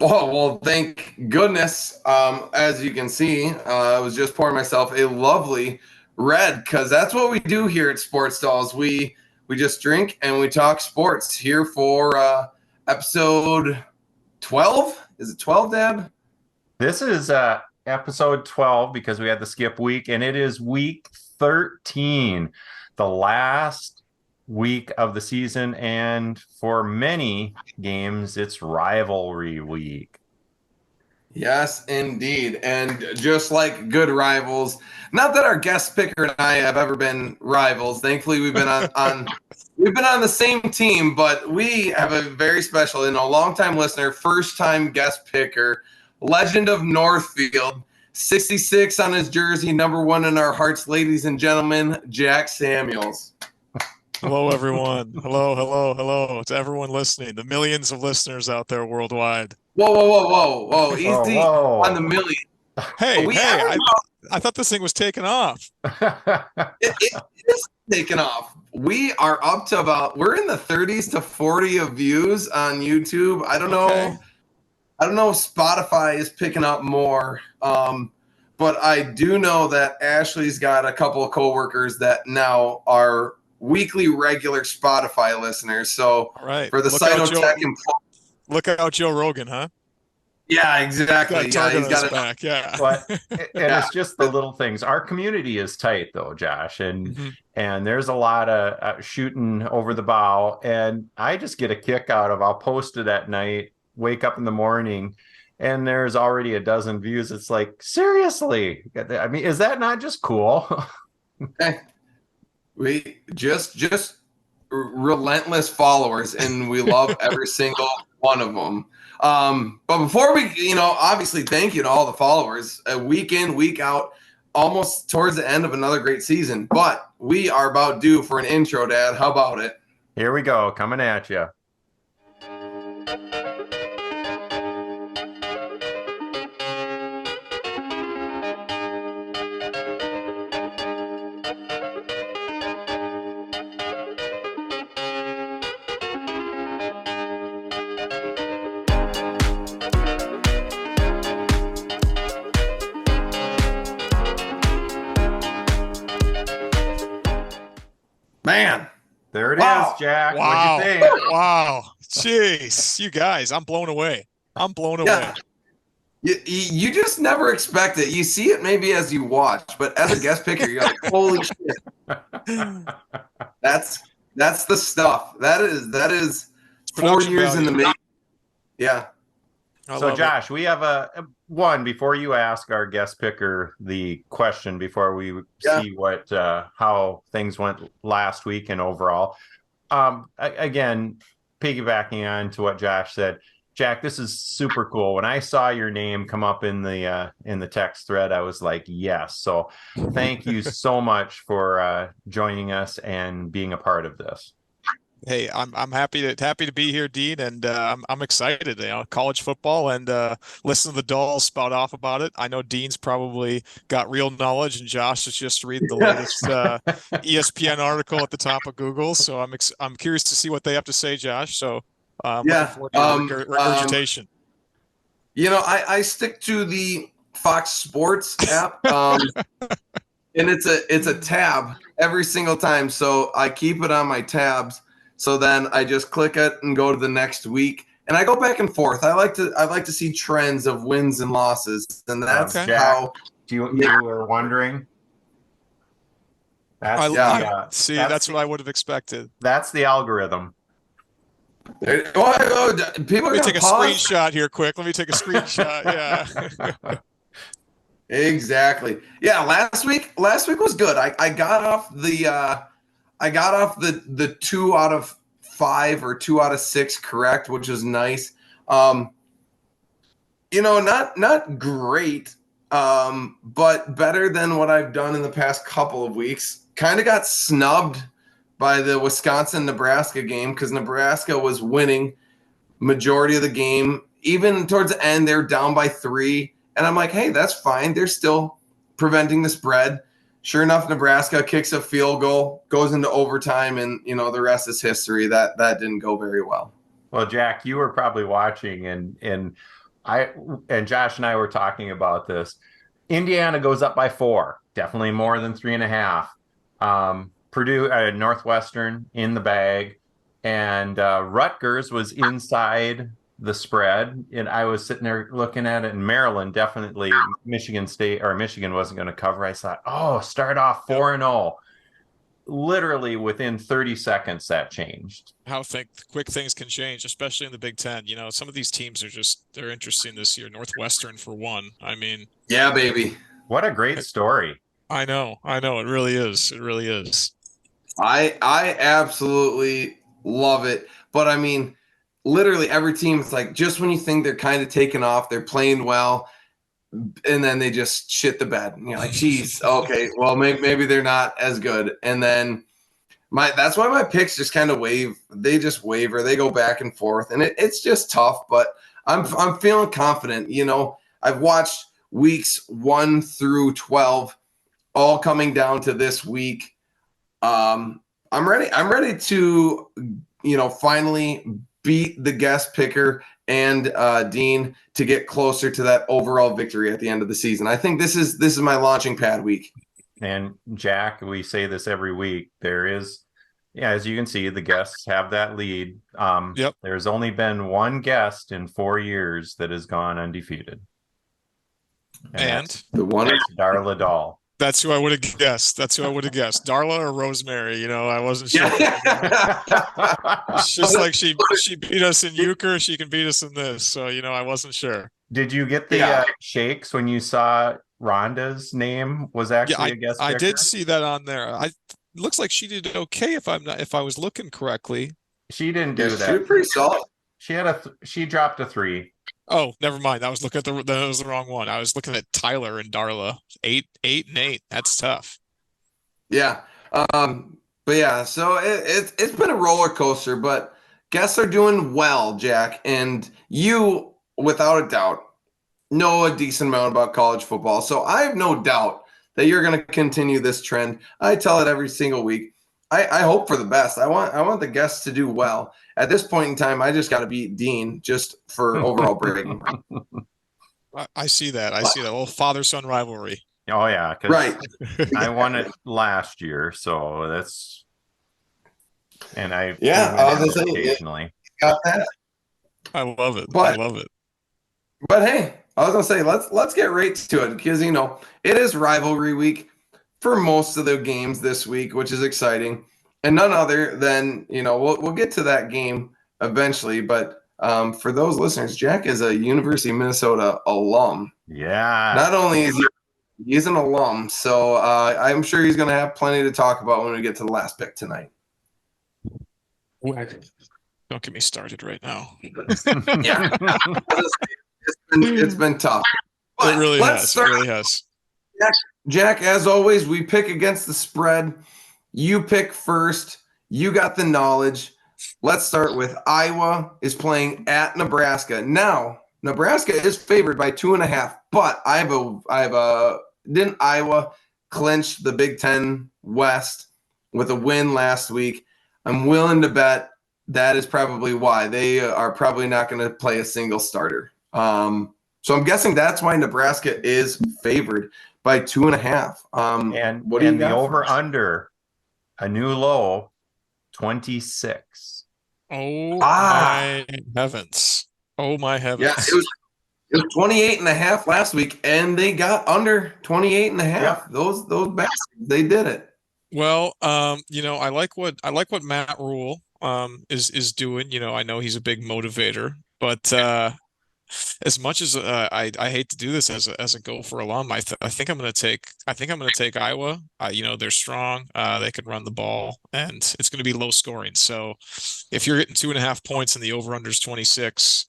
Oh, well, thank goodness. As you can see, I was just pouring myself a lovely red because that's what we do here at Sports Dolls. We just drink and we talk sports here for episode 12. Is it 12, Dad? This is episode 12 because we had the skip week, and it is week 13, the last week of the season. And for many games, it's rivalry week. Yes, indeed. And just like good rivals, not that our guest picker and I have ever been rivals. Thankfully, we've been on we've been on the same team, but we have a very special, longtime listener, first time guest picker, legend of Northfield, 66 on his jersey, number one in our hearts, ladies and gentlemen, Jack Samuels. Hello, everyone. Hello to everyone listening, the millions of listeners out there worldwide. Whoa. Easy Whoa. on the million. Hey, I thought this thing was taking off. It is taking off. We are up to we're in the 30s to 40 of views on YouTube. I don't know if Spotify is picking up more. But I do know that Ashley's got a couple of coworkers that now are weekly regular Spotify listeners. So for the Cytotech look out Joe Rogan, huh? Yeah, exactly. He's got his back. Yeah. But it's just the little things. Our community is tight though, Josh, and there's a lot of shooting over the bow, and I just get a kick out of I'll post it at night, wake up in the morning, and there's already a dozen views. It's like, seriously? I mean, is that not just cool? We just relentless followers, and we love every single one of them. But before we, obviously thank you to all the followers, week in, week out, almost towards the end of another great season. But we are about due for an intro, Dad. How about it? Here we go, coming at you. Man. There it is, Jack. Wow. What'd you think? Wow. Jeez. You guys, I'm blown away. away. You just never expect it. You see it maybe as you watch, but as a guest picker, you're like, holy shit. That's the stuff. That is 4 years in the making. Yeah. So Josh, we have one before you ask our guest picker the question before we see what how things went last week and overall. Again, piggybacking on to what Josh said, Jack, this is super cool. When I saw your name come up in the text thread, I was like, yes. So thank you so much for joining us and being a part of this. Hey, I'm happy to be here, Dean, and I'm excited. College football, and listen to the Dolls spout off about it. I know Dean's probably got real knowledge, and Josh is just reading the latest ESPN article at the top of Google. So I'm curious to see what they have to say, Josh. So looking forward to your regurgitation. I stick to the Fox Sports app, and it's a tab every single time. So I keep it on my tabs. So then I just click it and go to the next week, and I go back and forth. I like to see trends of wins and losses, and that's how. You were wondering. That's what I would have expected. That's the algorithm. People Let me take a screenshot here, quick. Let me take a screenshot. Yeah. Exactly. Yeah. Last week was good. I got off the 2 out of 5 or 2 out of 6 correct, which is nice. Not great, but better than what I've done in the past couple of weeks. Kind of got snubbed by the Wisconsin-Nebraska game because Nebraska was winning majority of the game. Even towards the end, they're down by 3. And I'm like, hey, that's fine. They're still preventing the spread. Sure enough, Nebraska kicks a field goal, goes into overtime, and the rest is history. That didn't go very well. Well, Jack, you were probably watching, and And Josh and I were talking about this. Indiana goes up by 4, definitely more than 3.5. Purdue, Northwestern in the bag, and Rutgers was inside the spread, and I was sitting there looking at it. And Maryland definitely, Michigan wasn't going to cover. I thought, oh, start off 4-0. Literally within 30 seconds, that changed. How quick things can change, especially in the Big Ten. Some of these teams they're interesting this year. Northwestern, for one. I mean, yeah, baby. What a great story. I know. It really is. It really is. I absolutely love it. But I mean, literally every team is like, just when you think they're kind of taking off, they're playing well, and then they just shit the bed. And you're like, geez, okay, well, maybe they're not as good. And then that's why my picks just kind of they just waver. They go back and forth, and it's just tough, but I'm feeling confident. I've watched weeks 1 through 12 all coming down to this week. I'm ready to, finally beat the guest picker and Dean to get closer to that overall victory at the end of the season. I think this is my launching pad week. And Jack, we say this every week. There is, as you can see, the guests have that lead. Yep. There's only been one guest in 4 years that has gone undefeated. And the one is Darla Dahl. That's who I would have guessed. Darla or Rosemary. I wasn't sure. Yeah. It's just like she beat us in euchre. She can beat us in this. So, I wasn't sure. Did you get the shakes when you saw Rhonda's name was actually a guest picker? I did see that on there. Looks like she did okay if I was looking correctly. She didn't do that. She was pretty solid. She dropped a 3. Oh, never mind. I was looking at that was the wrong one. I was looking at Tyler and Darla. 8 and 8. That's tough. Yeah. But yeah, so it's been a roller coaster, but guests are doing well, Jack, and you, without a doubt, know a decent amount about college football. So I have no doubt that you're going to continue this trend. I tell it every single week. I hope for the best. I want the guests to do well. At this point in time, I just got to beat Dean just for overall bragging. I see that. I see that little father-son rivalry. Oh yeah, right. I won it last year, so that's occasionally got that. I love it. I love it. But hey, I was gonna say let's get right to it because it is rivalry week for most of the games this week, which is exciting, and none other than we'll get to that game eventually. But for those listeners, Jack is a University of Minnesota alum. Yeah. Not only is he's an alum, so I'm sure he's going to have plenty to talk about when we get to the last pick tonight. Don't get me started right now. Yeah. It's been tough. But it really has. It really has. Jack, as always, we pick against the spread. You pick first. You got the knowledge. Let's start with Iowa is playing at Nebraska. Now, Nebraska is favored by 2.5, but didn't Iowa clinch the Big Ten West with a win last week? I'm willing to bet that is probably why they are probably not going to play a single starter. So I'm guessing that's why Nebraska is favored by 2.5. And what do you got? The over under a new low 26. My heavens. Oh my heavens. Yeah, it was 28.5 last week, and they got under 28.5. Yeah. Those bastards, they did it. Well, I like what Matt Rule is doing. I know he's a big motivator, but as much as I hate to do this as a Gopher alum, I think I'm going to take Iowa. They're strong. They can run the ball, and it's going to be low scoring. So if you're getting 2.5 points and the over under is 26,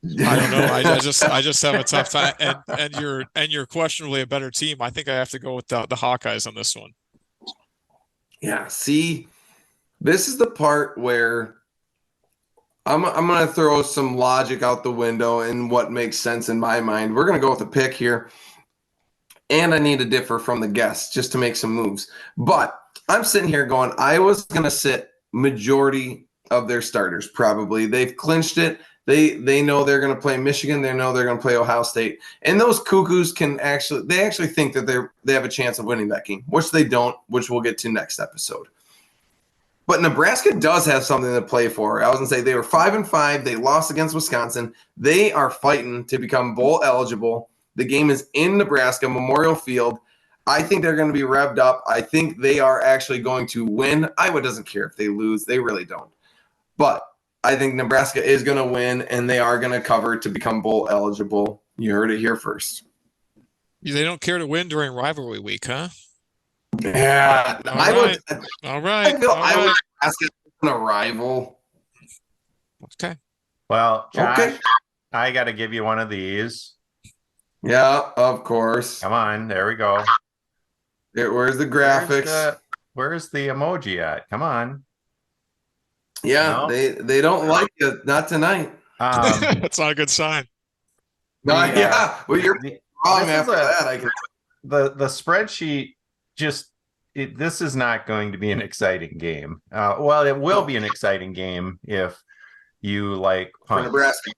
I don't know. I just have a tough time. And you're questionably a better team. I think I have to go with the Hawkeyes on this one. Yeah. See, this is the part where I'm going to throw some logic out the window and what makes sense in my mind. We're going to go with a pick here, and I need to differ from the guests just to make some moves. But I'm sitting here going, Iowa's going to sit majority of their starters probably. They've clinched it. They know they're going to play Michigan. They know they're going to play Ohio State. And those Cuckoos they actually think that they have a chance of winning that game, which they don't, which we'll get to next episode. But Nebraska does have something to play for. I was going to say they were 5-5. They lost against Wisconsin. They are fighting to become bowl eligible. The game is in Nebraska, Memorial Field. I think they're going to be revved up. I think they are actually going to win. Iowa doesn't care if they lose. They really don't. But I think Nebraska is going to win, and they are going to cover to become bowl eligible. You heard it here first. They don't care to win during rivalry week, huh? Yeah. All right. I feel Iowa Nebraska is a rival. Okay. Well, Josh, I got to give you one of these. Yeah, of course. Come on. There we go. Where's the graphics? Where's the emoji at? Come on. Yeah, no? They don't like it. Not tonight. That's not a good sign. Well, you're wrong after that. The spreadsheet this is not going to be an exciting game. Well, it will be an exciting game if you like punt. Nebraska.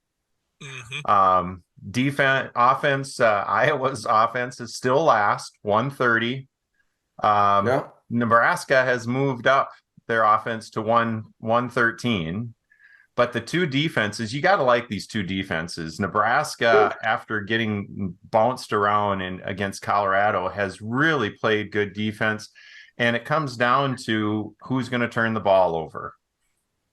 Mm-hmm. Offense. Iowa's offense is still last, 130. Nebraska has moved up their offense to 113. But the two defenses, you got to like these two defenses. Nebraska, after getting bounced around against Colorado, has really played good defense. And it comes down to who's going to turn the ball over.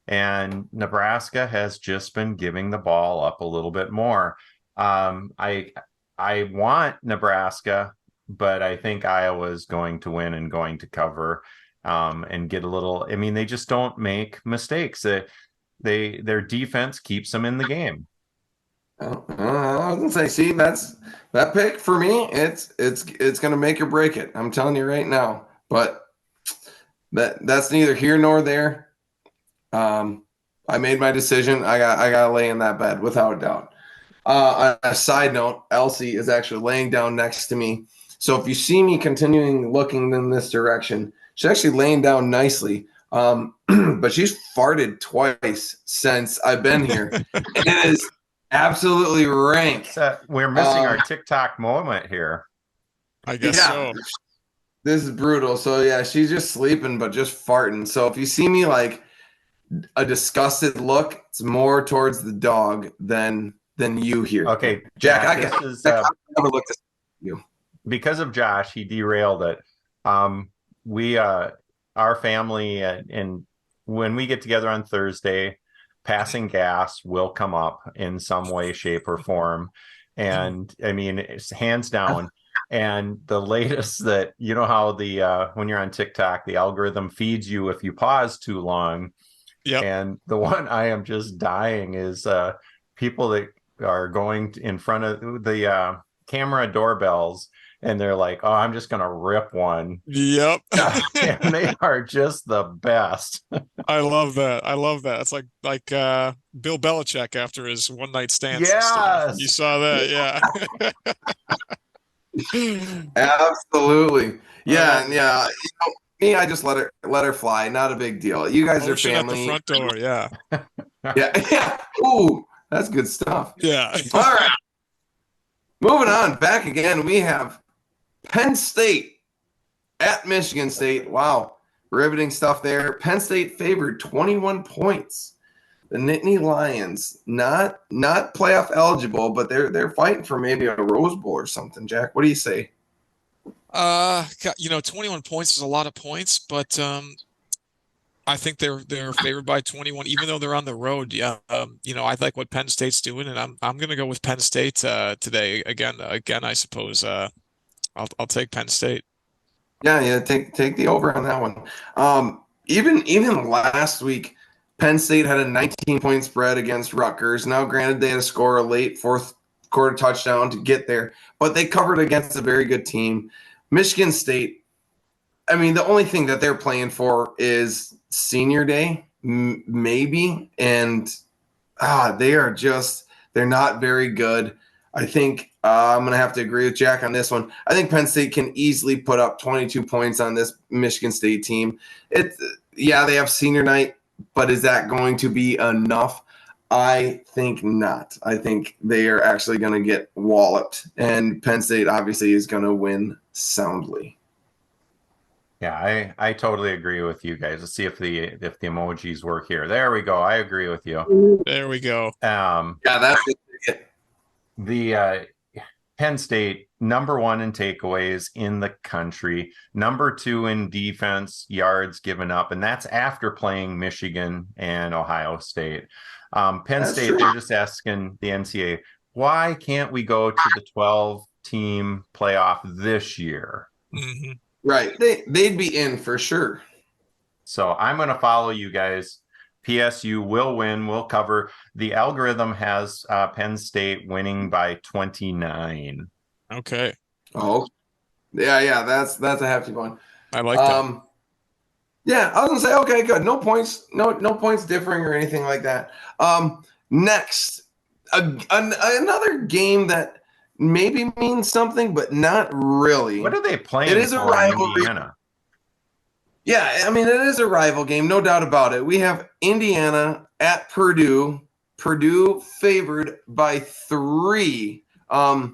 And Nebraska has just been giving the ball up a little bit more. I want Nebraska, but I think Iowa is going to win and going to cover and get a little. I mean, they just don't make mistakes. Their defense keeps them in the game. I was gonna say, see, that pick for me. It's gonna make or break it. I'm telling you right now. But that's neither here nor there. I made my decision. I got to lay in that bed without a doubt. On a side note, Elsie is actually laying down next to me. So if you see me continuing looking in this direction, she's actually laying down nicely. But she's farted twice since I've been here. It is absolutely rank. We're missing our TikTok moment here. I guess so. This is brutal. So yeah, she's just sleeping, but just farting. So if you see me like a disgusted look, it's more towards the dog than you here. Okay, Jack, I never looked at you. Because of Josh, he derailed it. Our family, and when we get together on Thursday, passing gas will come up in some way, shape, or form. And I mean, it's hands down. And the latest that, you know how when you're on TikTok, the algorithm feeds you if you pause too long. Yep. And the one I am just dying is people that are going in front of the camera doorbells, and they're like, "Oh, I'm just gonna rip one." Yep. And they are just the best. I love that. It's like Bill Belichick after his one night stands. Yes. You saw that, yeah. Absolutely. Yeah, and yeah. Me, I just let her fly. Not a big deal. You guys are family. At the front door, yeah. Yeah. Ooh, that's good stuff. Yeah. All right. Moving on. Back again. We have Penn State at Michigan State. Wow. Riveting stuff there. Penn State favored 21 points. The Nittany Lions, not playoff eligible, but they're fighting for maybe a Rose Bowl or something. Jack, what do you say? 21 points is a lot of points, but I think they're favored by 21, even though they're on the road. Yeah, I like what Penn State's doing, and I'm going to go with Penn State today. Again, I suppose I'll take Penn State. Yeah, take the over on that one. Even last week, Penn State had a 19-point spread against Rutgers. Now, granted, they had to score a late fourth quarter touchdown to get there, but they covered against a very good team. Michigan State, I mean, the only thing that they're playing for is senior day, maybe, and they're not very good. I think I'm going to have to agree with Jack on this one. I think Penn State can easily put up 22 points on this Michigan State team. They have senior night, but is that going to be enough? I think not. I think they are actually going to get walloped, and Penn State obviously is going to win soundly. Yeah, I totally agree with you guys. Let's see if the emojis work here. There we go. I agree with you. There we go. Yeah, that's it. The Penn State, number 1 in takeaways in the country, number 2 in defense yards given up, and that's after playing Michigan and Ohio State. Penn State, true. They're just asking the NCAA, why can't we go to the 12-team playoff this year? Mm-hmm. Right. They'd be in for sure. So I'm going to follow you guys. PSU will win. We'll cover. The algorithm has Penn State winning by 29. Okay. Oh, yeah. That's a hefty one. I like that. Yeah, I was gonna say, okay, good. No points, no points differing or anything like that. Next, another game that maybe means something, but not really. What are they playing? It is a rivalry. Indiana? Yeah, I mean, it is a rival game, no doubt about it. We have Indiana at Purdue. Purdue favored by 3. I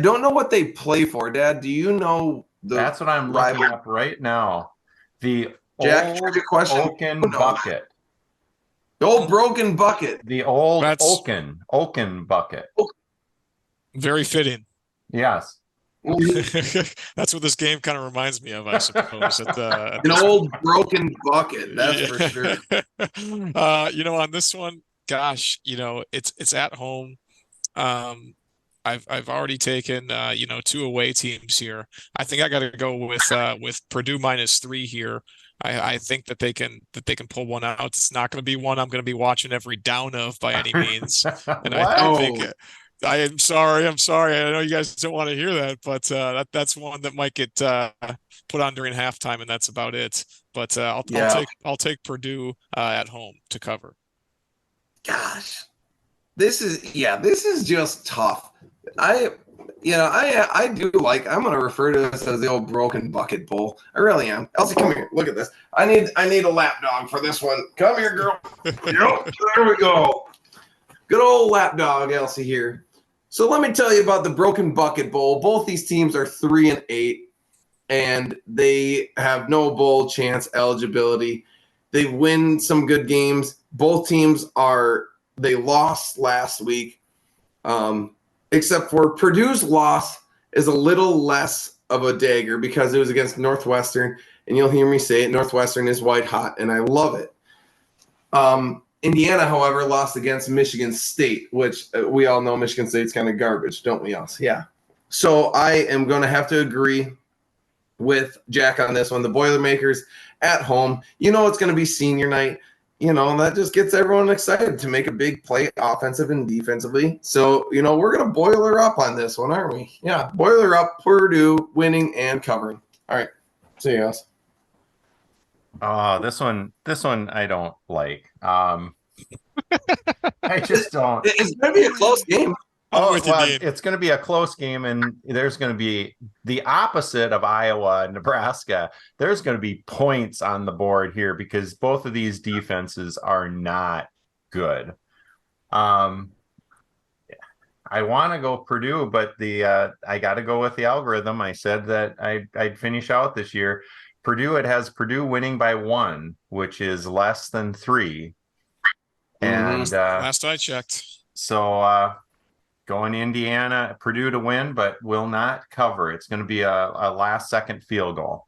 don't know what they play for, Dad. Do you know? That's what I'm looking up right now. The Jack, old Oaken bucket. The old broken bucket. The old Oaken bucket. Very fitting. Yes. That's what this game kind of reminds me of, I suppose. An old broken bucket, that's for sure. On this one, gosh, it's at home. I've already taken 2 away teams here. I think I got to go with Purdue -3 here. I think that they can pull one out. It's not going to be one I'm going to be watching every down of by any means. And I think I am sorry. I'm sorry. I know you guys don't want to hear that, but that's one that might get put on during halftime, and that's about it. But I'll take Purdue at home to cover. Gosh, this is just tough. I do like. I'm going to refer to this as the old broken bucket bowl. I really am. Elsie, come here. Look at this. I need a lap dog for this one. Come here, girl. Yep, there we go. Good old lap dog, Elsie here. So let me tell you about the Broken Bucket Bowl. Both these teams are 3-8, and they have no bowl chance eligibility. They win some good games. Both teams they lost last week, except for Purdue's loss is a little less of a dagger because it was against Northwestern, and you'll hear me say it, Northwestern is white hot, and I love it. Indiana, however, lost against Michigan State, which we all know Michigan State's kind of garbage, don't we all? Yeah. So I am going to have to agree with Jack on this one. The Boilermakers at home. It's going to be senior night. That just gets everyone excited to make a big play offensive and defensively. So, we're going to boiler up on this one, aren't we? Yeah, boiler up, Purdue winning and covering. All right. See you guys. This one I don't like. I just don't. It's going to be a close game. It's going to be a close game, and there's going to be the opposite of Iowa and Nebraska. There's going to be points on the board here because both of these defenses are not good. I want to go Purdue, but I got to go with the algorithm. I said that I'd finish out this year. Purdue, it has Purdue winning by 1, which is less than 3. And last I checked. So going to Indiana, Purdue to win, but will not cover. It's going to be a last-second field goal.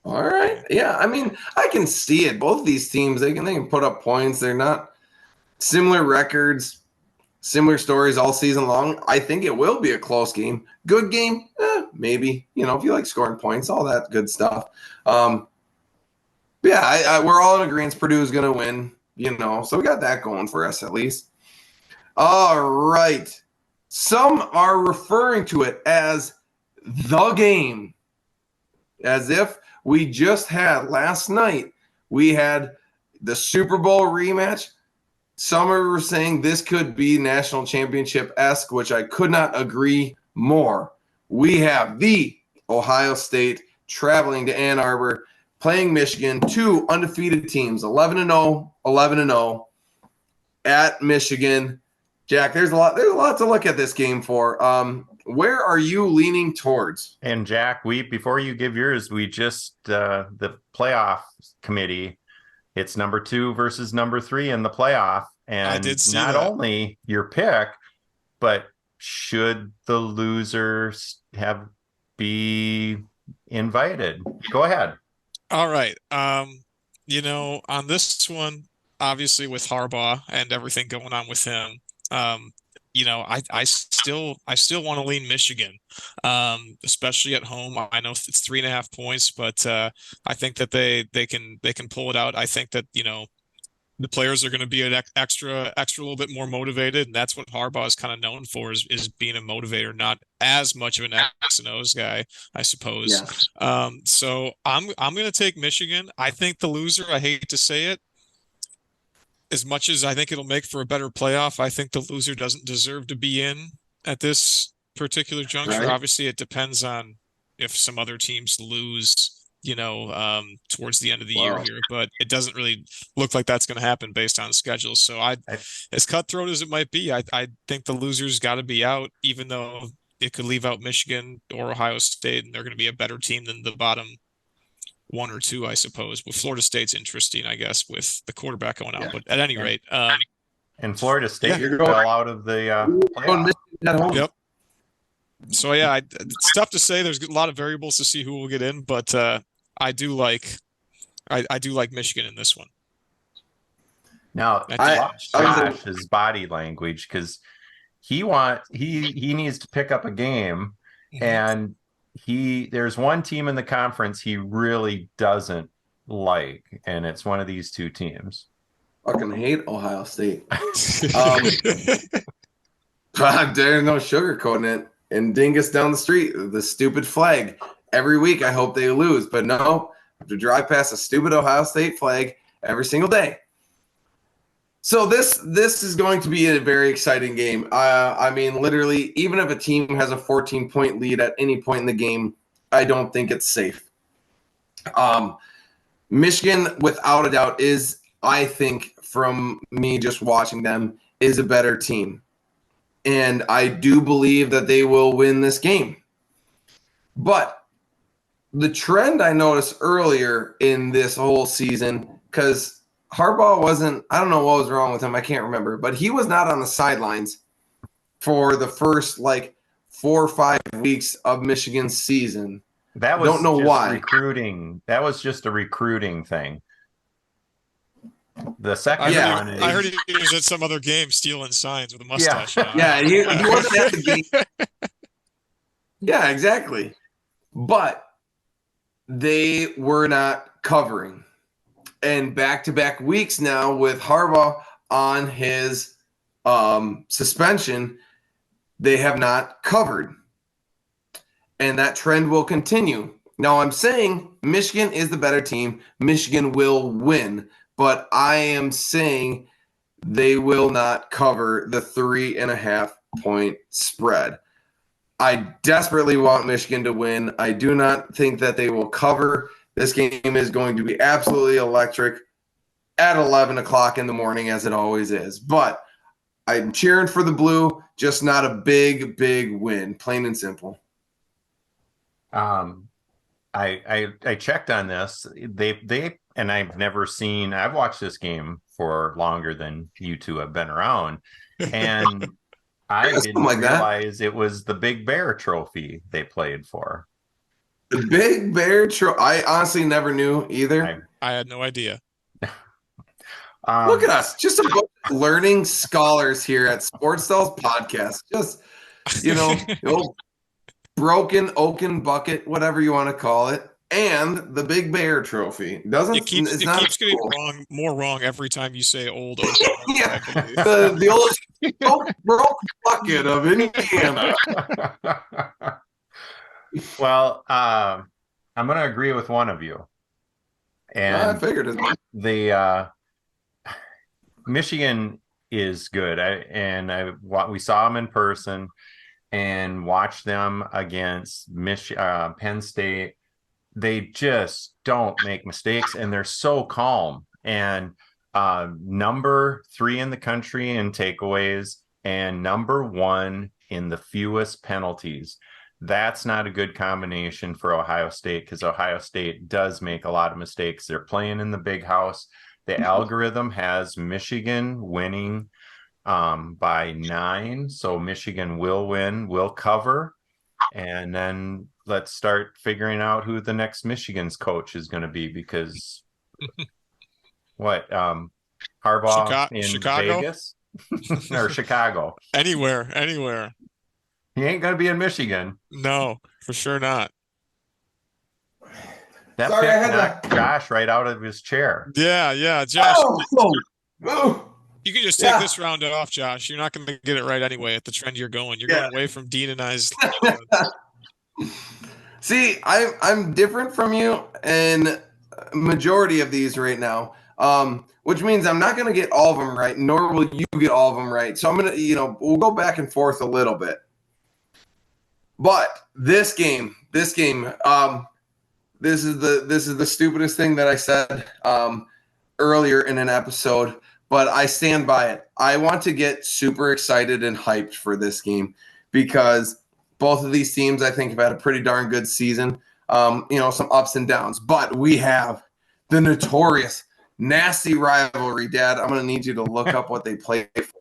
All right. Yeah, I mean, I can see it. Both of these teams, they can put up points. They're not similar records, similar stories all season long. I think it will be a close game. Good game, maybe. If you like scoring points, all that good stuff. We're all in agreement. Purdue is going to win. So we got that going for us at least. All right. Some are referring to it as the game, as if we just had last night. We had the Super Bowl rematch. Some are saying this could be national championship-esque, which I could not agree more. We have the Ohio State traveling to Ann Arbor, playing Michigan, 2 undefeated teams, 11-0, 11-0. at Michigan. Jack, there's a lot to look at this game for. Where are you leaning towards? And Jack, before you give yours, we just the playoff committee. It's number 2 versus number 3 in the playoff, and I did see not that. only your pick, but should the losers be invited? Go ahead. All right. On this one, obviously with Harbaugh and everything going on with him, I still want to lean Michigan, especially at home. I know it's 3.5 points, but I think that they can pull it out. I think that the players are going to be an extra little bit more motivated, and that's what Harbaugh is kind of known for is being a motivator, not as much of an X and O's guy, I suppose. Yes. So I'm going to take Michigan. I think the loser, I hate to say it, as much as I think it'll make for a better playoff, I think the loser doesn't deserve to be in at this particular juncture. Right. Obviously, it depends on if some other teams lose, towards the end of the year here, but it doesn't really look like that's going to happen based on schedule. So as cutthroat as it might be, I think the loser's got to be out, even though it could leave out Michigan or Ohio State, and they're going to be a better team than the bottom 1 or 2, I suppose. But Florida State's interesting, I guess, with the quarterback going out. Yeah. But at any rate, and Florida State you're fell going out of the Michigan at home. Yep. So yeah, it's tough to say. There's a lot of variables to see who will get in, but I do like Michigan in this one. Now, watch Josh's body language, because he needs to pick up a game, and there's one team in the conference he really doesn't like, and it's one of these 2 teams. Fucking hate Ohio State. There's no sugarcoating it. And Dingus down the street, the stupid flag. Every week I hope they lose, but no, I have to drive past a stupid Ohio State flag every single day. So this is going to be a very exciting game. I mean, literally, even if a team has a 14-point lead at any point in the game, I don't think it's safe. Michigan, without a doubt, is, I think, from me just watching them, is a better team. And I do believe that they will win this game. But the trend I noticed earlier in this whole season, because Harbaugh wasn't, I don't know what was wrong with him, I can't remember, but he was not on the sidelines for the first 4 or 5 weeks of Michigan's season. That was don't know why. Recruiting. That was just a recruiting thing. The second one is... I heard he was at some other game stealing signs with a mustache. Yeah, he wasn't at the game. Yeah, exactly. But they were not covering. And back-to-back weeks now with Harbaugh on his suspension, they have not covered. And that trend will continue. Now, I'm saying Michigan is the better team. Michigan will win. But I am saying they will not cover the 3.5-point spread. I desperately want Michigan to win. I do not think that they will cover. This game is going to be absolutely electric at 11 o'clock in the morning, as it always is. But I'm cheering for the blue, just not a big, big win, plain and simple. I checked on this. They and I've watched this game for longer than you two have been around, and I didn't realize it was the Big Bear Trophy they played for. The Big Bear Trophy. I honestly never knew either. I had no idea. Look at us, just a bunch of learning scholars here at Sports Stars Podcast. Just, the old broken oaken bucket, whatever you want to call it, and the Big Bear Trophy. It keeps getting more wrong every time you say old oaken. Yeah, the old broke bucket of Indiana. Well, I'm going to agree with one of you. And I figured as much. The Michigan is good. We saw them in person and watched them against Penn State. They just don't make mistakes, and they're so calm. And number 3 in the country in takeaways and number 1 in the fewest penalties. That's not a good combination for Ohio State, because Ohio State does make a lot of mistakes. They're playing in the big house. The algorithm has Michigan winning by 9. So Michigan will win, will cover. And then let's start figuring out who the next Michigan's coach is going to be, because what, Harbaugh in Chicago? Vegas or Chicago? Anywhere. He ain't going to be in Michigan. No, for sure not. That Sorry, pick knocked Josh right out of his chair. Yeah, Josh. Oh. You can just take this round off, Josh. You're not going to get it right anyway at the trend you're going. You're going away from Dean and I's. See, I'm different from you in majority of these right now, which means I'm not going to get all of them right, nor will you get all of them right. So I'm going to, we'll go back and forth a little bit. But this game, this is the stupidest thing that I said earlier in an episode, but I stand by it. I want to get super excited and hyped for this game because both of these teams, I think, have had a pretty darn good season. Some ups and downs, but we have the notorious nasty rivalry. Dad, I'm going to need you to look up what they play for.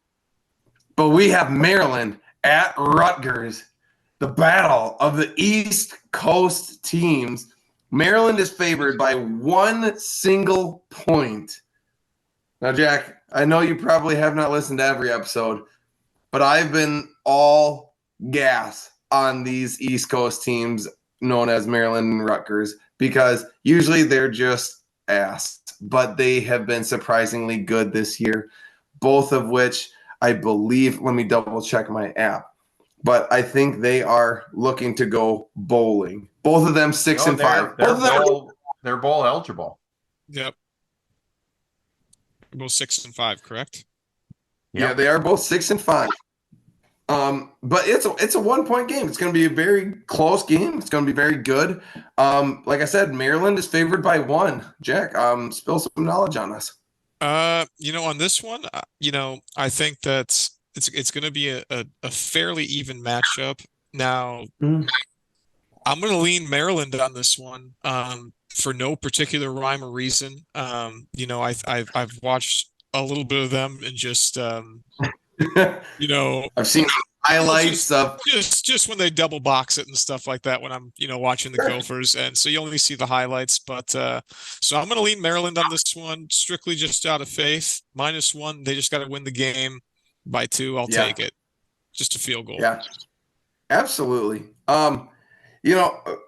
But we have Maryland at Rutgers, the battle of the East Coast teams. Maryland is favored by 1 single point. Now, Jack, I know you probably have not listened to every episode, but I've been all gas on these East Coast teams known as Maryland and Rutgers because usually they're just ass, but they have been surprisingly good this year, both of which I believe, let me double check my app, but I think they are looking to go bowling. Both of them 6-5. They're bowl eligible. Yep. Both 6-5, correct? Yep. Yeah, they are both 6-5. But it's a 1-point game. It's going to be a very close game. It's going to be very good. Like I said, Maryland is favored by 1. Jack, spill some knowledge on us. On this one, I think that it's going to be a fairly even matchup. Now, I'm going to lean Maryland on this one. For no particular rhyme or reason. I've watched a little bit of them and just I've seen highlights of just when they double box it and stuff like that when I'm watching the Gophers, and so you only see the highlights. But so I'm going to lean Maryland on this one, strictly just out of faith. -1, they just got to win the game by 2. I'll take it, just a field goal. Yeah, absolutely.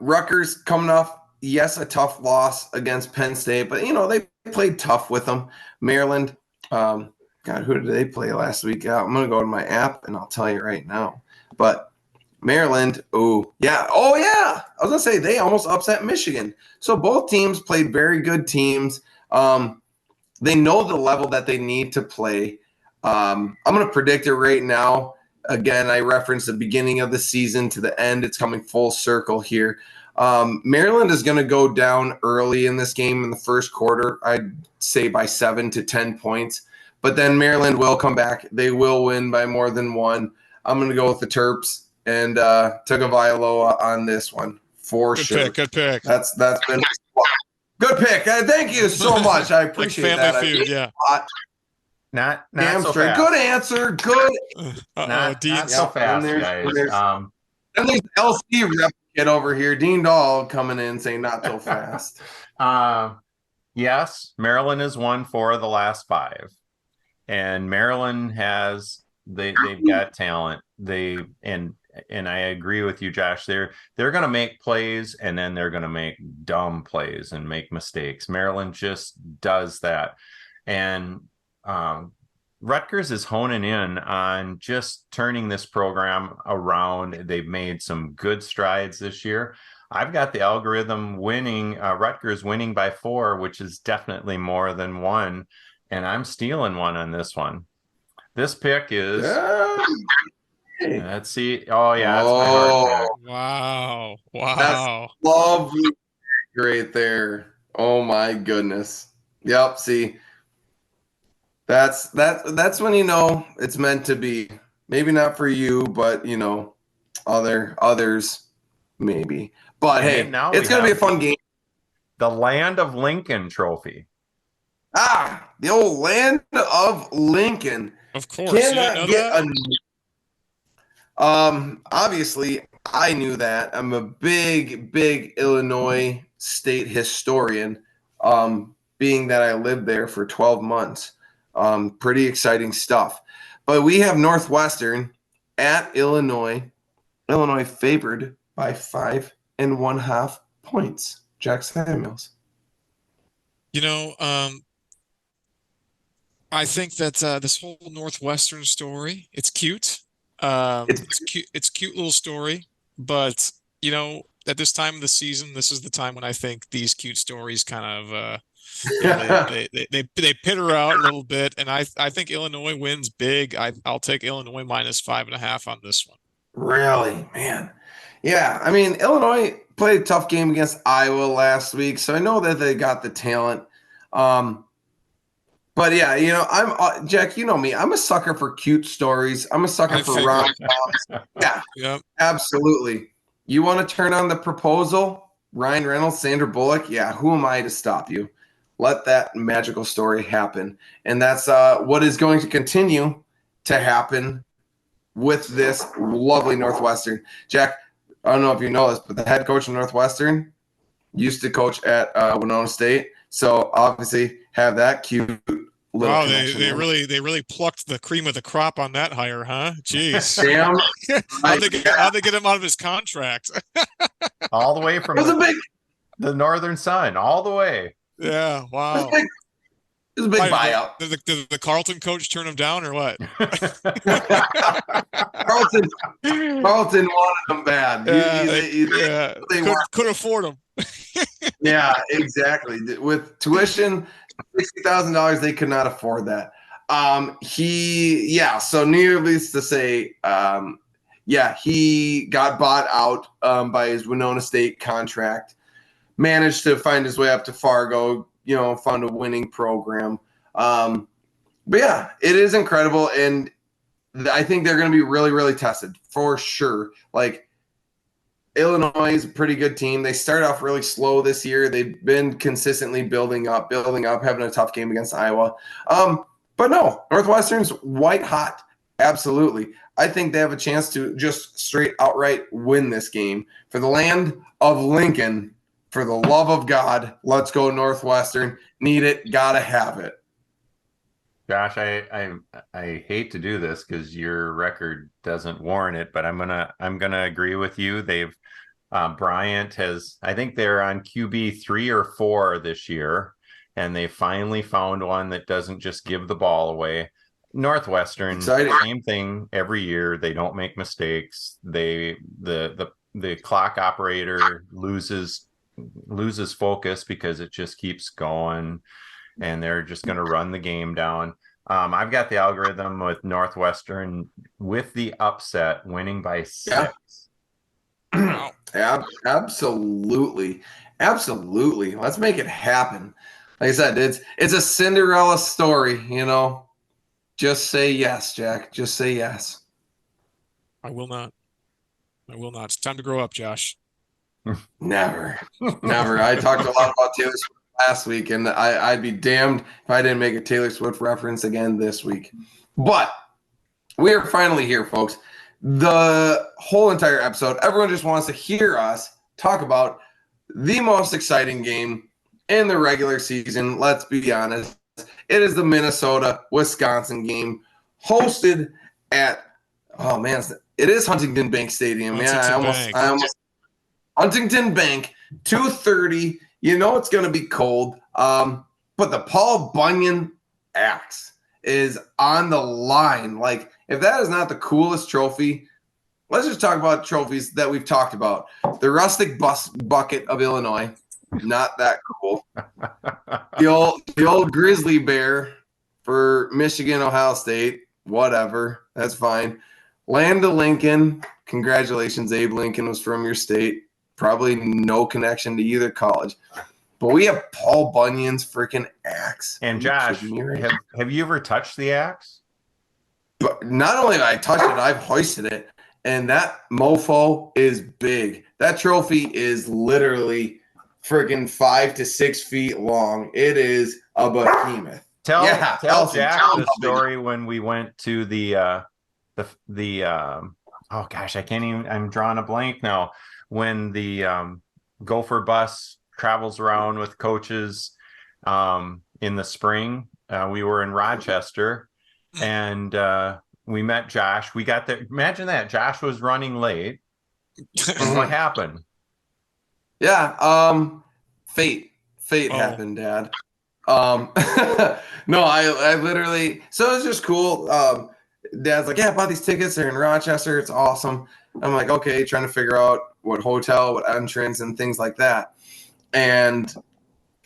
Rutgers coming off. Yes, a tough loss against Penn State, but they played tough with them. Maryland, God, who did they play last week? I'm gonna go to my app and I'll tell you right now. But Maryland, I was gonna say they almost upset Michigan. So both teams played very good teams. They know the level that they need to play. I'm gonna predict it right now. Again, I referenced the beginning of the season to the end. It's coming full circle here. Maryland is going to go down early in this game in the first quarter, I'd say by 7 to 10 points. But then Maryland will come back. They will win by more than 1. I'm going to go with the Terps and Tagovailoa on this one for sure. Good pick. That's been good pick. Thank you so much. I appreciate like that. Feud, yeah. Not damn so straight. fast. Good answer. Good. Not so fast, guys. And there's LC rep kid over here, Dean Dahl, coming in saying not so fast. Yes, Maryland has won 4 of the last 5, and Maryland they've got talent. And I agree with you, Josh. They're going to make plays, and then they're going to make dumb plays and make mistakes. Maryland just does that, and Rutgers is honing in on just turning this program around. They've made some good strides this year. I've got the algorithm winning, Rutgers winning by 4, which is definitely more than 1. And I'm stealing 1 on this one. This pick is, let's see. Oh, yeah. That's my heart pick. Wow. That's lovely right there. Oh, my goodness. Yep. See, That's when you know it's meant to be. Maybe not for you, but others maybe. But And hey, then now it's we gonna be a have fun game. the Land of Lincoln trophy. The old Land of Lincoln. Of course, you didn't Cannot know get that? obviously I knew that. I'm a big Illinois state historian. Being that I lived there for 12 months. Pretty exciting stuff. But we have Northwestern at Illinois. Illinois favored by 5.5 points. Jack Samuels. I think that this whole Northwestern story, it's cute. It's cute. It's a cute little story, but at this time of the season, this is the time when I think these cute stories kind of, they pitter out a little bit, and I think Illinois wins big. I'll take Illinois minus 5.5 on this one. Really, man. Yeah, I mean, Illinois played a tough game against Iowa last week, so I know that they got the talent. But yeah, I'm Jack. You know me. I'm a sucker for cute stories. I'm a sucker for rom-coms. Yeah, absolutely. You want to turn on The Proposal? Ryan Reynolds, Sandra Bullock. Yeah, who am I to stop you? Let that magical story happen, and that's what is going to continue to happen with this lovely Northwestern. Jack, I don't know if you know this, but the head coach of Northwestern used to coach at Winona State. So obviously have that cute little connection. They really plucked the cream of the crop on that hire, huh? Jeez. Damn. How'd they get him out of his contract? All the way from the Northern Sun, all the way. Yeah, wow. It was a big buyout. Did the Carlton coach turn him down or what? Carlton wanted him bad. They could afford him. Yeah, exactly. With tuition, $60,000, they could not afford that. So needless to say, he got bought out by his Winona State contract, managed to find his way up to Fargo, found a winning program. But yeah, it is incredible. And I think they're going to be really, really tested for sure. Like, Illinois is a pretty good team. They started off really slow this year. They've been consistently building up, having a tough game against Iowa. But no, Northwestern's white hot. Absolutely. I think they have a chance to just straight outright win this game. For the Land of Lincoln, for the love of God, let's go Northwestern. Need it, gotta have it. Josh, I hate to do this because your record doesn't warrant it, but I'm gonna agree with you. They've Bryant has, I think they're on QB 3 or 4 this year, and they finally found one that doesn't just give the ball away. Northwestern, same thing every year. They don't make mistakes. The clock operator loses focus because it just keeps going, and they're just going to run the game down. I've got the algorithm with Northwestern with the upset winning by 6. Yeah. Absolutely. Let's make it happen. Like I said, it's a Cinderella story, Just say yes, Jack. Just say yes. I will not. It's time to grow up, Josh. Never. I talked a lot about Taylor Swift last week, and I'd be damned if I didn't make a Taylor Swift reference again this week. But we are finally here, folks. The whole entire episode, everyone just wants to hear us talk about the most exciting game in the regular season. Let's be honest. It is the Minnesota-Wisconsin game hosted at, it is Huntington Bank Stadium. Huntington Bank, 2:30. It's going to be cold. But the Paul Bunyan axe is on the line. Like, if that is not the coolest trophy, let's just talk about trophies that we've talked about. The rustic bucket of Illinois, not that cool. The old grizzly bear for Michigan, Ohio State, whatever. That's fine. Land of Lincoln, congratulations, Abe Lincoln was from your state. Probably no connection to either college. but we have Paul Bunyan's freaking axe. And Josh, have you ever touched the axe? But not only have I touched it, I've hoisted it, and that mofo is big. That trophy is literally freaking 5 to 6 feet long. It is a behemoth. Tell Jack the story when we went to the oh gosh, I can't even, I'm drawing a blank now. When the Gopher bus travels around with coaches in the spring, we were in Rochester, and we met Josh. We got there. Imagine that. Josh was running late. And what happened? Yeah, fate happened, Dad. No, I literally, so it was just cool. Dad's like, yeah, I bought these tickets. They're in Rochester. It's awesome. I'm like, okay, trying to figure out what hotel, what entrance, and things like that. And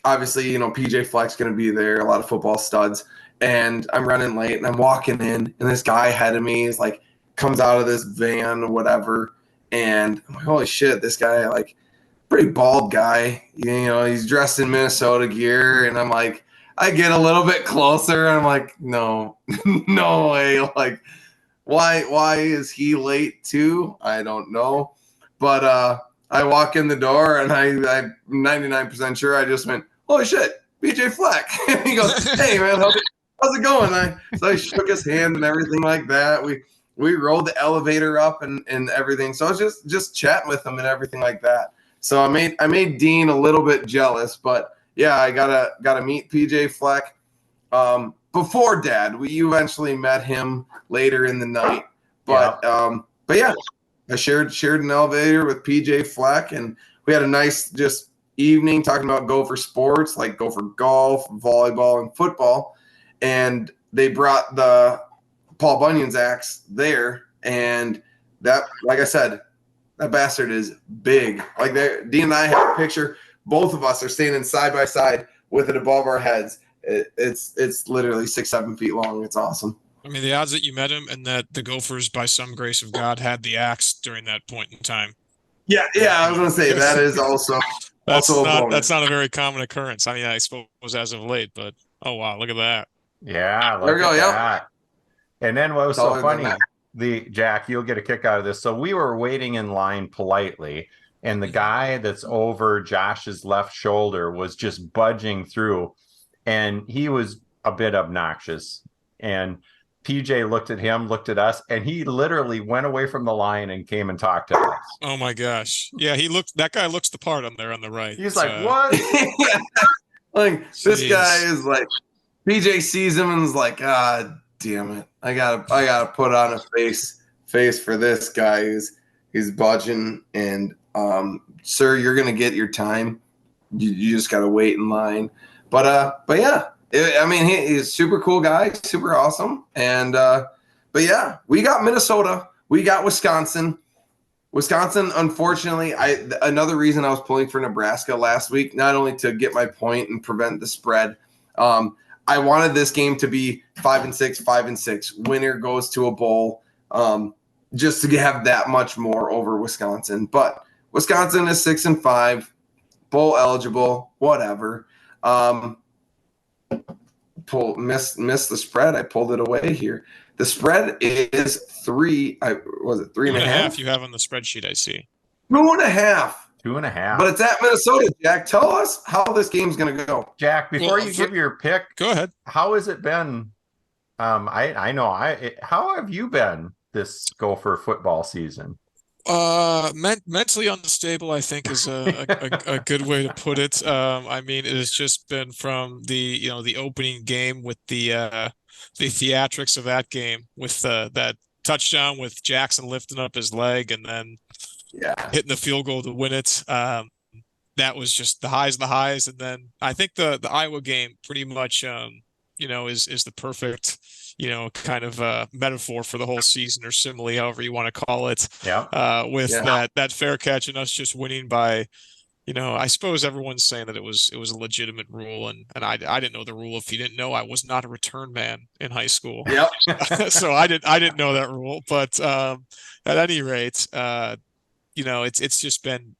obviously, PJ Fleck's going to be there, a lot of football studs. And I'm running late, and I'm walking in, and this guy ahead of me is like, comes out of this van or whatever. And I'm like, holy shit, this guy, like, pretty bald guy. He's dressed in Minnesota gear. And I'm like, I get a little bit closer. And I'm like, no, no way. Like, why is he late too? I don't know. But I walk in the door, and I'm 99% sure I just went, holy shit, BJ Fleck. And he goes, hey, man, how's it going? So I shook his hand and everything like that. We rolled the elevator up and everything. So I was just chatting with him and everything like that. So I made Dean a little bit jealous, but yeah, I gotta meet PJ Fleck. Before Dad, we eventually met him later in the night. But yeah, I shared an elevator with PJ Fleck, and we had a nice just evening talking about Gopher sports, like Gopher golf, volleyball, and football. And they brought the Paul Bunyan's axe there, and that, like I said, that bastard is big. Like, Dean and I have a picture. Both of us are standing side by side with it above our heads. It's literally 6-7 feet long. It's awesome. I mean, the odds that you met him and that the Gophers, by some grace of God, had the axe during that point in time. Yeah. I was gonna say that is also that's not a very common occurrence. I mean, I suppose as of late, but oh wow, look at that. Yeah, there we go. That. And then what was so funny? Jack, you'll get a kick out of this. So we were waiting in line politely, and the guy that's over Josh's left shoulder was just budging through, and he was a bit obnoxious. And PJ looked at him, looked at us, and he literally went away from the line and came and talked to us. Oh my gosh. Yeah, that guy looks the part on there on the right. He's like, what? Like, this guy is like, PJ sees him and is like, damn it. I gotta put on a face for this guy who's budging, and sir, you're gonna get your time. You just gotta wait in line. But yeah, he's a super cool guy, super awesome. And but yeah, we got Minnesota, we got Wisconsin. Wisconsin, unfortunately, another reason I was pulling for Nebraska last week, not only to get my point and prevent the spread. I wanted this game to be 5-6, 5-6. Winner goes to a bowl, just to have that much more over Wisconsin. But Wisconsin is 6-5, bowl eligible, whatever. Missed the spread. I pulled it away here. The spread is 3. Was it 3.5? You have on the spreadsheet, I see. 2.5. 2.5. But it's at Minnesota, Jack. Tell us how this game's going to go. Jack, before you give your pick, go ahead. How has it been? How have you been this Gopher football season? Mentally unstable, I think, is a good way to put it. I mean, it has just been from the opening game with the theatrics of that game with that touchdown with Jackson lifting up his leg and then hitting the field goal to win it. That was just the highs. And then I think the Iowa game pretty much, is the perfect, kind of metaphor for the whole season, or simile, however you want to call it. That fair catch and us just winning by, I suppose everyone's saying that it was a legitimate rule, and I didn't know the rule. If you didn't know, I was not a return man in high school. Yep. So I didn't know that rule, but at any rate, it's just been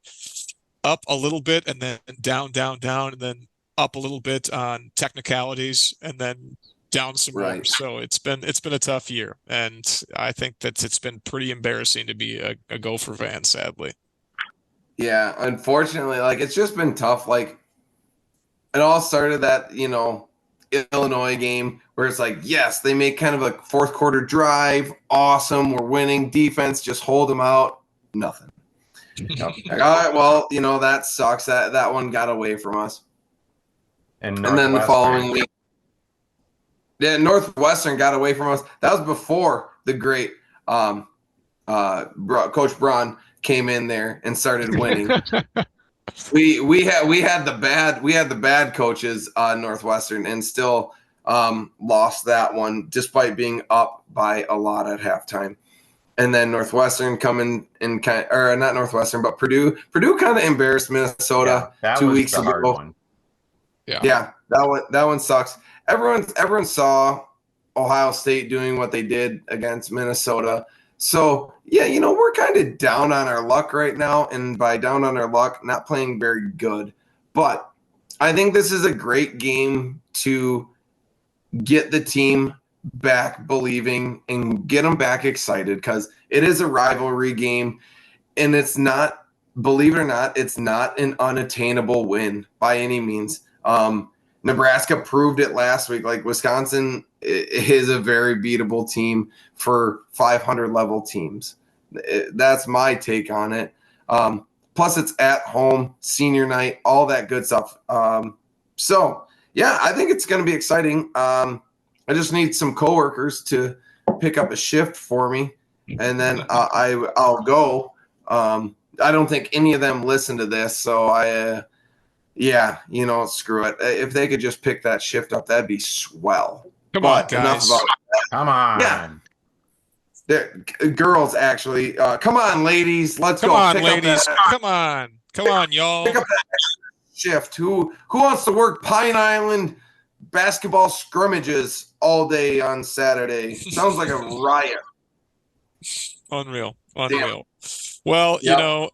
up a little bit and then down, down, down, and then up a little bit on technicalities and then down some more. Right. So it's been a tough year, and I think that it's been pretty embarrassing to be a Gopher fan, sadly. Yeah, unfortunately, like it's just been tough. Like it all started that, Illinois game where it's like, yes, they make kind of a fourth quarter drive. Awesome. We're winning. Defense, just hold them out. Nothing. Like, all right, well, that sucks. That one got away from us. And then the following week, yeah, Northwestern got away from us. That was before the great Coach Braun came in there and started winning. we had the bad coaches Northwestern and still lost that one despite being up by a lot at halftime. And then Northwestern coming in not Northwestern, but Purdue. Purdue kind of embarrassed Minnesota 2 weeks ago. Hard one. Yeah, that one sucks. Everyone saw Ohio State doing what they did against Minnesota. So, yeah, we're kind of down on our luck right now. And by down on our luck, not playing very good. But I think this is a great game to get the team back believing and get them back excited because it is a rivalry game. And it's not, believe it or not, it's not an unattainable win by any means. Nebraska proved it last week. Like Wisconsin is a very beatable team for 500 level teams. That's my take on it. Plus it's at home, senior night, all that good stuff. So yeah, I think it's going to be exciting. I just need some coworkers to pick up a shift for me, and then I'll go. I don't think any of them listen to this, so yeah, screw it. If they could just pick that shift up, that'd be swell. Come on, guys. Come on. Yeah. Girls, actually. Come on, ladies. Let's go. Come on, ladies. Come on, y'all. Pick up that shift. Who wants to work Pine Island basketball scrimmages all day on Saturday? Sounds like a riot. Unreal. Well,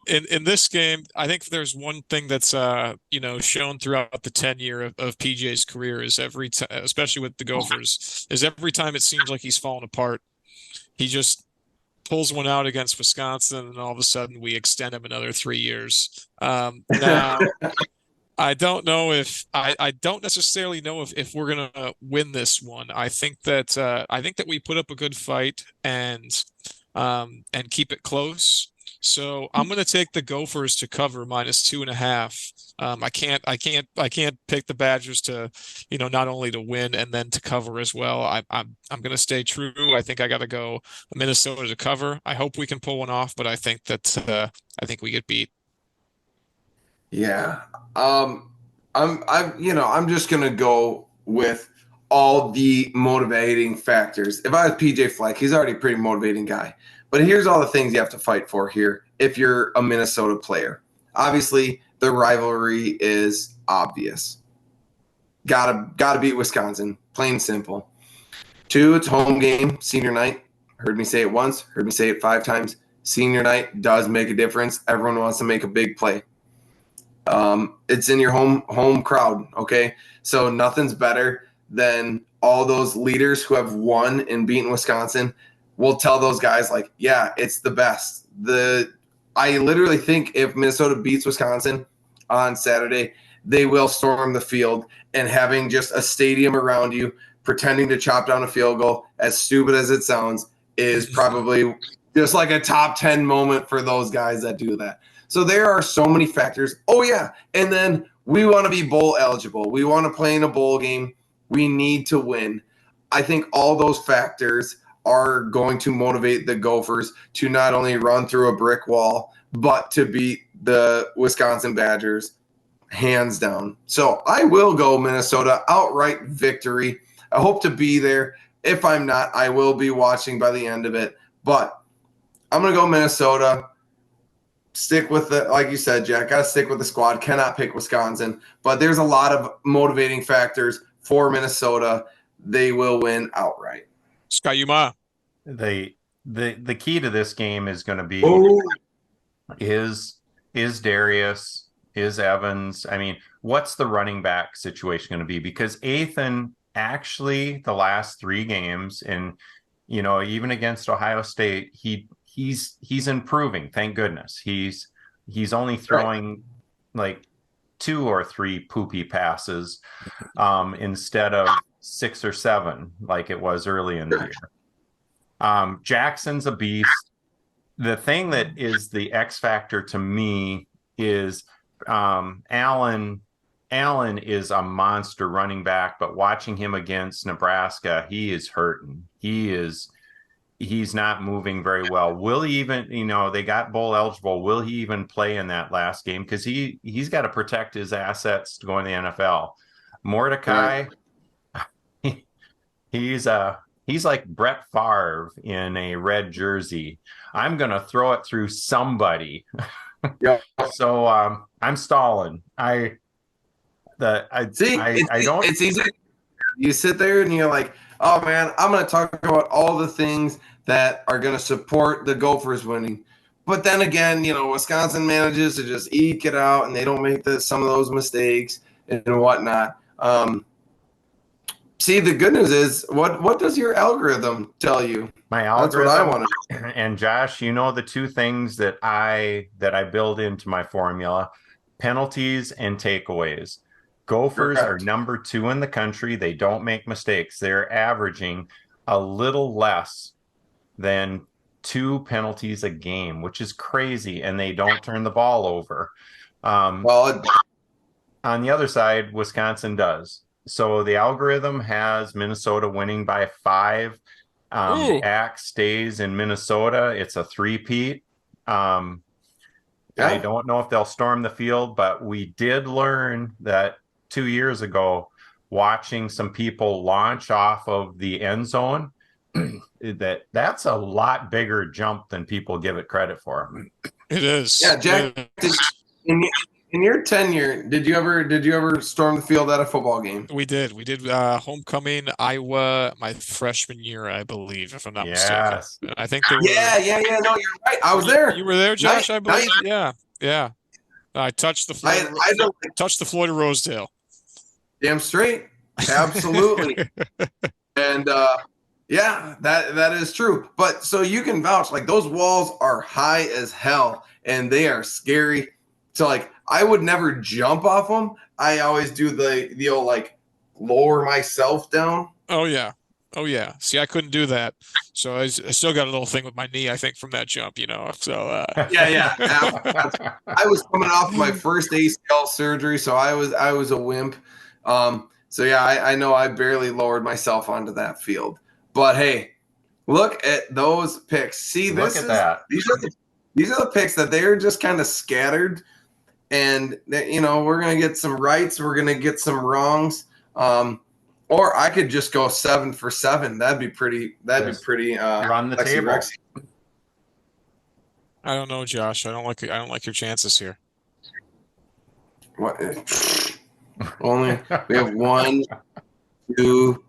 in this game, I think there's one thing that's shown throughout the tenure of PJ's career is every time, especially with the Gophers, is every time it seems like he's falling apart, he just pulls one out against Wisconsin, and all of a sudden we extend him another 3 years. Now, I don't know if I don't necessarily know if we're gonna win this one. I think that we put up a good fight and keep it close. So I'm going to take the Gophers to cover -2.5. I can't pick the Badgers to, not only to win and then to cover as well. I'm going to stay true. I think I got to go Minnesota to cover. I hope we can pull one off, but I think we get beat. Yeah. I'm just going to go with all the motivating factors. If I was PJ Fleck, he's already a pretty motivating guy. But here's all the things you have to fight for here if you're a Minnesota player. Obviously, the rivalry is obvious. Gotta beat Wisconsin, plain and simple. 2, it's home game, senior night. Heard me say it once, heard me say it 5 times. Senior night does make a difference. Everyone wants to make a big play. It's in your home crowd, okay? So nothing's better than all those leaders who have won and beaten Wisconsin. We'll tell those guys, like, yeah, it's the best. I literally think if Minnesota beats Wisconsin on Saturday, they will storm the field, and having just a stadium around you pretending to chop down a field goal, as stupid as it sounds, is probably just like a top 10 moment for those guys that do that. So there are so many factors. Oh, yeah. And then we want to be bowl eligible. We want to play in a bowl game. We need to win. I think all those factors are going to motivate the Gophers to not only run through a brick wall, but to beat the Wisconsin Badgers hands down. So I will go Minnesota, outright victory. I hope to be there. If I'm not, I will be watching by the end of it. But I'm going to go Minnesota. Stick with like you said, Jack, got to stick with the squad. Cannot pick Wisconsin. But there's a lot of motivating factors for Minnesota. They will win outright. Skyuma. The key to this game is going to be is Darius Is Evans? I mean, what's the running back situation going to be? Because Athan actually the last 3 games, and even against Ohio State, he's improving. Thank goodness. He's only throwing like 2 or 3 poopy passes instead of 6 or 7 like it was early in the year. Jackson's a beast. The thing that is the X factor to me is Allen is a monster running back, but watching him against Nebraska, he is hurting. He's not moving very well. Will he even, they got bowl eligible. Will he even play in that last game? Because he's got to protect his assets to go in the NFL. Mordecai, he's like Brett Favre in a red jersey. I'm gonna throw it through somebody. Yeah. So I'm stalling. It's easy. You sit there and you're like, oh man, I'm going to talk about all the things that are going to support the Gophers winning. But then again, Wisconsin manages to just eke it out, and they don't make some of those mistakes and whatnot. See, the good news is, what does your algorithm tell you? My algorithm. That's what I want to. And Josh, the 2 things that I build into my formula: penalties and takeaways. Gophers are number 2 in the country. They don't make mistakes. They're averaging a little less than 2 penalties a game, which is crazy, and they don't turn the ball over. On the other side, Wisconsin does. So the algorithm has Minnesota winning by 5. Dak stays in Minnesota. It's a 3-peat. I don't know if they'll storm the field, but we did learn that 2 years ago, watching some people launch off of the end zone, that's a lot bigger jump than people give it credit for. It is. Yeah, Jack. In your tenure, did you ever storm the field at a football game? We did. Homecoming, Iowa, my freshman year, I believe, if I'm not mistaken. I think there were. Yeah. No, you're right. I was there. You were there, Josh, I believe. Yeah. I touched the floor. Touched the floor to Rosedale. Damn straight. Absolutely. And that is true. But so you can vouch, like, those walls are high as hell and they are scary. So like, I would never jump off them. I always do the old, like, lower myself down. Oh yeah. See, I couldn't do that, so I still got a little thing with my knee, I think, from that jump. So yeah. I was coming off my first ACL surgery, so I was a wimp. So yeah, I know I barely lowered myself onto that field. But hey, look at those picks. See, these are the picks that they're just kind of scattered. And we're gonna get some rights, we're gonna get some wrongs, or I could just go 7 for 7. That'd be pretty. Run the table. Rexy. I don't know, Josh. I don't like your chances here. What? Only we have 1, 2.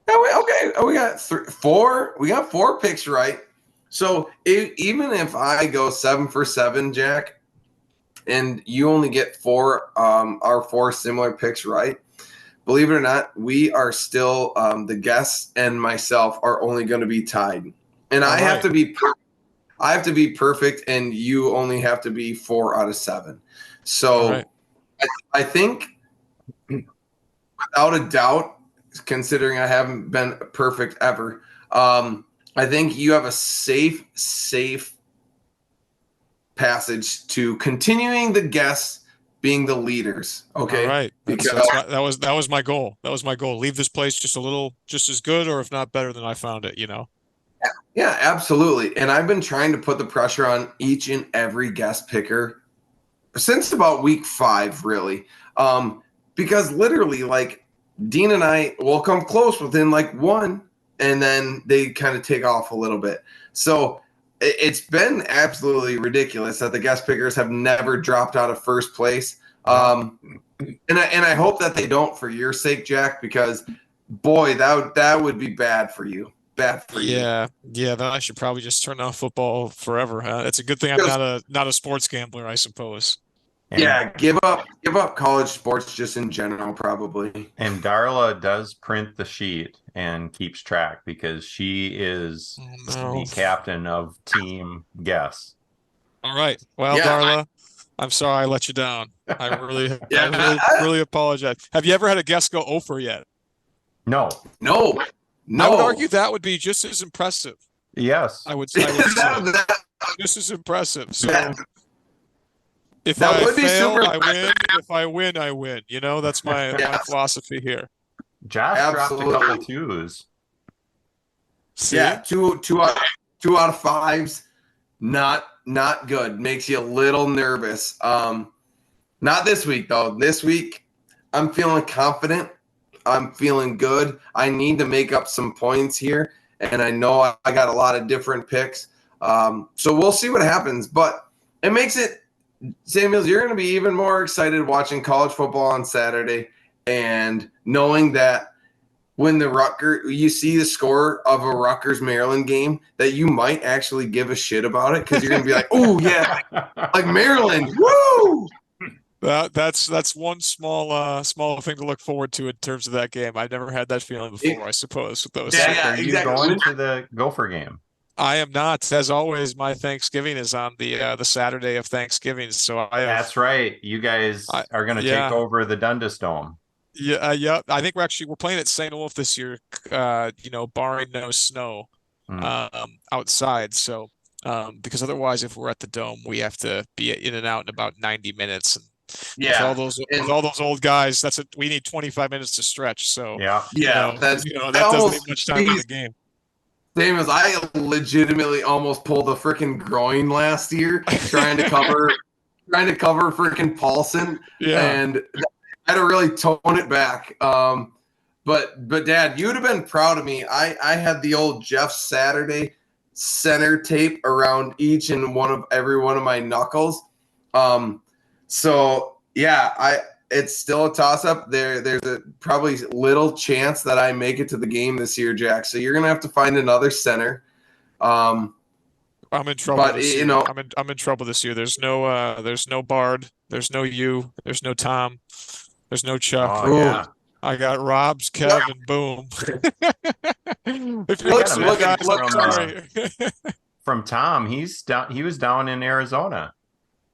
We got 4. We got 4 picks right. So even if I go 7 for 7, Jack, and you only get 4, our 4 similar picks right, believe it or not, we are still, the guests and myself are only going to be tied. And I have to be perfect, and you only have to be 4 out of 7. So I think, without a doubt, considering I haven't been perfect ever, I think you have a safe passage to continuing the guests being the leaders. Okay. All right. That was my goal. Leave this place just as good, or if not better than I found it, Yeah, absolutely. And I've been trying to put the pressure on each and every guest picker since about week 5, really. Because literally, like, Dean and I will come close within like 1, and then they kind of take off a little bit. So it's been absolutely ridiculous that the guest pickers have never dropped out of first place. And I hope that they don't, for your sake, Jack, because boy, that would be bad for you. Yeah. Then I should probably just turn off football forever. Huh? It's a good thing I'm not a sports gambler, I suppose. Yeah, give up college sports just in general, probably. And Darla does print the sheet and keeps track because she is the captain of Team Guess. All right. Well, Yeah. Darla, I'm sorry I let you down. I really, Yeah. really apologize. Have you ever had a guest go over yet? No. No. I would argue that would be just as impressive. Yes. I would say just as impressive. So if that I would be fail, super I win. If I win, I win. You know, that's my philosophy here. Josh dropped a couple twos. See? Yeah, two out of fives. Not good. Makes you a little nervous. Not this week though. This week I'm feeling confident. I'm feeling good. I need to make up some points here, and I know I got a lot of different picks. So we'll see what happens. But it makes it, Samuels, you're going to be even more excited watching college football on Saturday and knowing that when you see the score of a Rutgers Maryland game, that you might actually give a shit about it because you're going to be like, oh, yeah, like Maryland, woo! That's one small thing to look forward to in terms of that game. I've never had that feeling before, I suppose, with those. Are you going to the Gopher game? I am not. As always, my Thanksgiving is on the Saturday of Thanksgiving. So that's right. You guys are going to take over the Dundas Dome. Yeah, yeah. I think we're playing at St. Olaf this year. Barring no snow outside. So because otherwise, if we're at the Dome, we have to be in and out in about 90 minutes. And with all those old guys, we need 25 minutes to stretch. So that doesn't leave much time in the game. Same as I legitimately almost pulled a freaking groin last year trying to cover freaking Paulson. Yeah. And I had to really tone it back. But Dad, you'd have been proud of me. I had the old Jeff Saturday center tape around each and every one of my knuckles. So yeah, it's still a toss-up. There's a probably little chance that I make it to the game this year, Jack. So you're gonna have to find another center. I'm in trouble this year. I'm in trouble this year. There's no Bard. There's no you. There's no Tom. There's no Chuck. Oh, yeah. I got Rob's, Kev, and Boom. If you're from Tom, he was down in Arizona.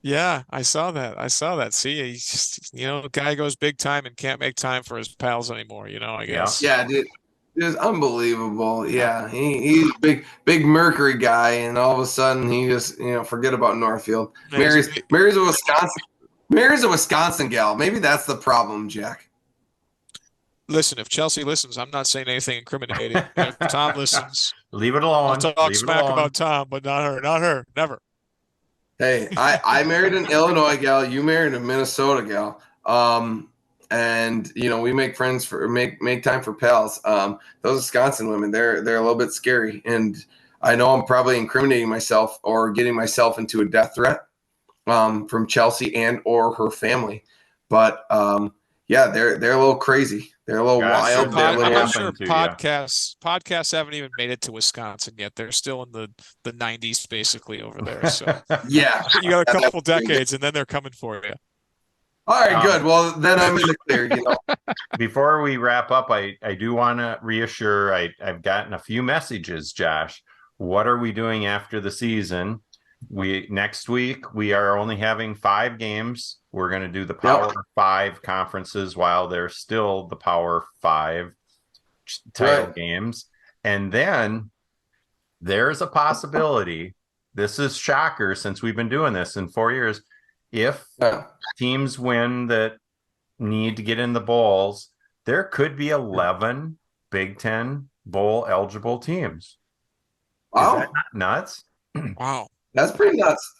Yeah, I saw that. See, he's just, guy goes big time and can't make time for his pals anymore, I guess. Yeah, dude. It's unbelievable. Yeah, he's big Mercury guy, and all of a sudden he just forget about Northfield. Mary's a Wisconsin gal. Maybe that's the problem, Jack. Listen, if Chelsea listens, I'm not saying anything incriminating. If Tom listens, leave it alone. I'll talk smack about Tom, but not her. Not her. Never. Hey, I married an Illinois gal. You married a Minnesota gal. And we make friends make time for pals. Those Wisconsin women, they're a little bit scary, and I know I'm probably incriminating myself or getting myself into a death threat from Chelsea and or her family. But yeah, they're a little crazy. They're a little wild. I'm sure podcasts haven't even made it to Wisconsin yet. They're still in the 90s basically over there. So yeah, you got a couple decades, and then they're coming for you. All right, good. Well, then I'm in the clear. Before we wrap up, I do want to reassure. I've gotten a few messages, Josh. What are we doing after the season? Next week we are only having 5 games. We're going to do the Power 5 conferences while they're still the Power 5 title games. And then there's a possibility, this is shocker since we've been doing this in 4 years, if teams win that need to get in the bowls, there could be 11 Big Ten bowl eligible teams. Wow. Is that not nuts? Wow. That's pretty nuts.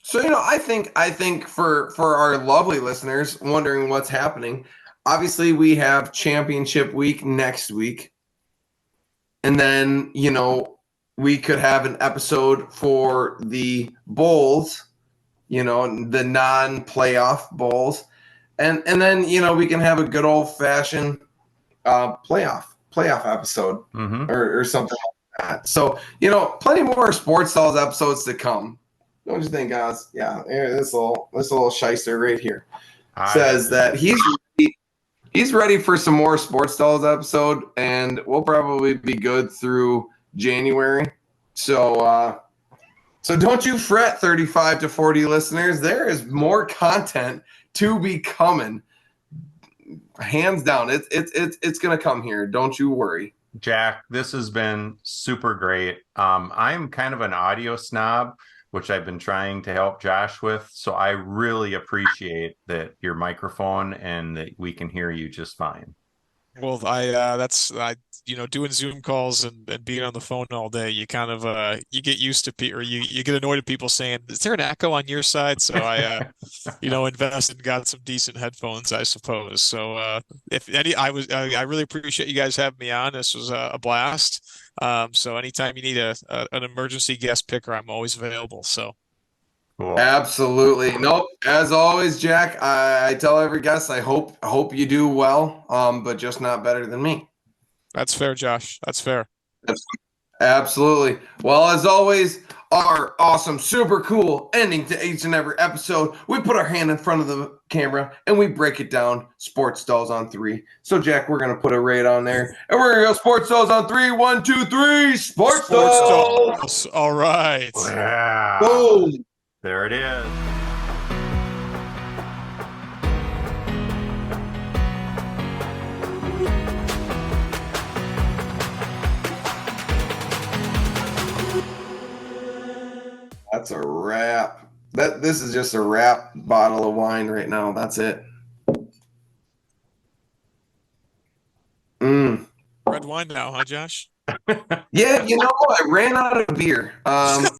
So I think for our lovely listeners wondering what's happening, obviously we have championship week next week, and then we could have an episode for the bowls, the non-playoff bowls, and then we can have a good old fashioned playoff episode or something. So, plenty more Sports Dolls episodes to come. Don't you think, Oz? Yeah, this little shyster right here says that he's ready for some more Sports Dolls episode, and we'll probably be good through January. So don't you fret, 35 to 40 listeners. There is more content to be coming. Hands down, it's gonna come here. Don't you worry. Jack, this has been super great. I'm kind of an audio snob, which I've been trying to help Josh with. So I really appreciate that your microphone and that we can hear you just fine. Well, doing Zoom calls and being on the phone all day, you kind of you get used to people, or you get annoyed at people saying, "Is there an echo on your side?" So I invested and got some decent headphones, I suppose. So if any, I really appreciate you guys having me on. This was a blast. So anytime you need an emergency guest picker, I'm always available. So. Cool. Absolutely. Nope. As always, Jack, I tell every guest I hope you do well, but just not better than me. That's fair, Josh. That's fair. Absolutely. Well, as always, our awesome, super cool ending to each and every episode. We put our hand in front of the camera and we break it down. Sports Dolls on 3. So, Jack, we're gonna put a rate on there, and we're gonna go Sports Dolls on 3. 1, 2, 3. Sports Dolls. All right. Yeah. Boom. There it is. That's a wrap. This is just a wrap bottle of wine right now. That's it. Red wine now, huh, Josh? Yeah, I ran out of beer.